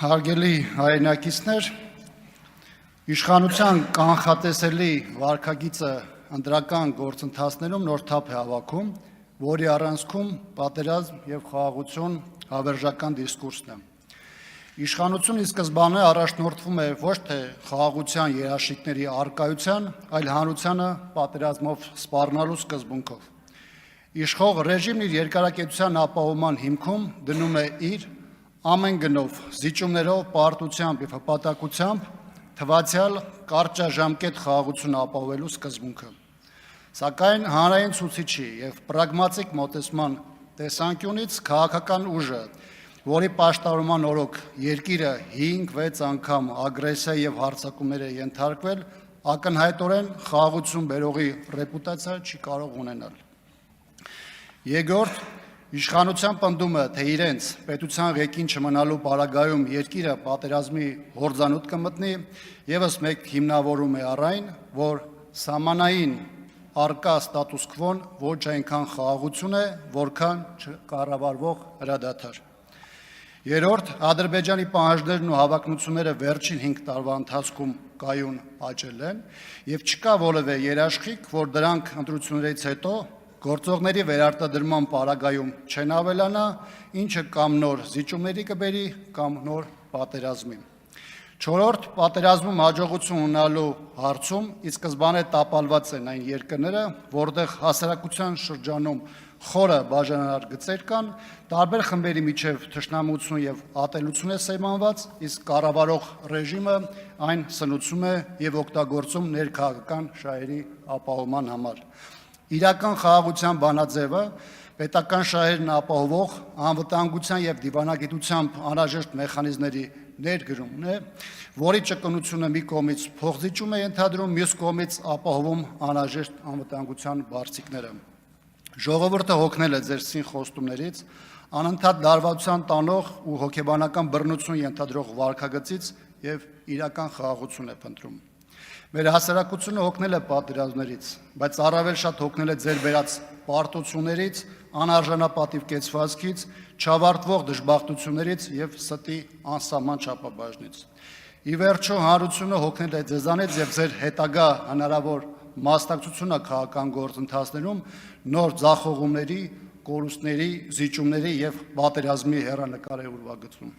Հարգելի հայրենակիցներ, իշխանության կանխատեսելի վարքագիծը ընտրական գործընթացներում նոր թափ է հավաքում, որի առանցքում պատերազմ և խաղաղություն հավերժական դիսկուրսն է։ Իշխանությունը ի սկզբանե առաջնորդվում է ոչ թե խաղաղության երաշխիքների առկայության, այլ հանրությանը պատերազմով սպառնալու սկզբունքով։ Իշխող ռեժիմն իր երկարակեցության ապահովման հիմքում դնում է իր ամեն գնով, զիջումներով, պարտությամբ և հպատակությամբ թվացյալ կարճաժամկետ խաղաղություն ապահովելու սկզբունքը։ Սակայն հանրային ցուցիչի և պրագմատիկ մոտեցման տեսանկյունից քաղաքական ուժը, որի պաշտպանման օրոք երկիրը 5-6 անգամ ագրեսիա և հարձակումներ է ենթարկվել, ակնհայտորեն խաղաղություն բերողի ռեպուտացիա չի կարող ունենալ։ Երկրորդ, իշխանության պնդումը, թե իրենց պետության ղեկին չմնալու պարագայում երկիրը պատերազմի հորձանուտ կմտնի, ևս մեկ հիմնավորում է առ այն, որ սահմանային առկա ստատուս քվոն ոչ այնքան խաղաղություն է, որքան չկառավարվող հրադադար։ Երրորդ, Ադրբեջանի պահանջներն ու հավակնությունները վերջին 5 տարվա ընթացքում կայուն աճել են, և չկա որևէ երաշխիք, որ դրանք ընտրություններից հետո գործողների վերարտադրման պարագայում չեն ավելանա, ինչը կամ նոր զիջումների կբերի, կամ նոր պատերազմի։ Չորրորդ, պատերազմում հաջողություն ունենալու հարցում ի սկզբանե տապալված են այն երկրները, որտեղ հասարակության շրջանում խորը բաժանարար գծեր կան, տարբեր խմբերի միջև թշնամություն և ատելություն է սերմանված, իսկ կառավարող ռեժիմը այն սնուցում է և օգտագործում ներքաղաքական շահերի ապահովման համար։ Իրական խաղաղության բանաձևը պետական շահերն ապահովող անվտանգության և դիվանագիտությամբ անհրաժեշտ մեխանիզմների ներդրումն է, որի ճկունությունը մի կողմից փոխզիջում է ենթադրում, մյուս կողմից ապահովում անհրաժեշտ անվտանգության բարձիկները։ Ժողովուրդը հոգնել է ձեր սին խոստումներից, անընդհատ լարվածության տանող ու հոգեբանական բռնություն ենթադրող վարքագծից և իրական խաղաղություն է փնտրում։ Մեր հասարակությունը հոգնել է պատերազմներից, բայց առավել շատ հոգնել է ձեր բերած պարտություններից, անարժանապատիվ կեցվածքից, չավարտվող դժբախտություններից և ստի անսահման չափաբաժնից։ Ի վերջո հանրությունը հոգնել է ձեզանից և ձեր հետագա հնարավոր մասնակցությունը քաղաքական գործընթացներում նոր ձախողումների, կորուստների, զիջումների և պատերազմի հեռանկար է ուրվագծում։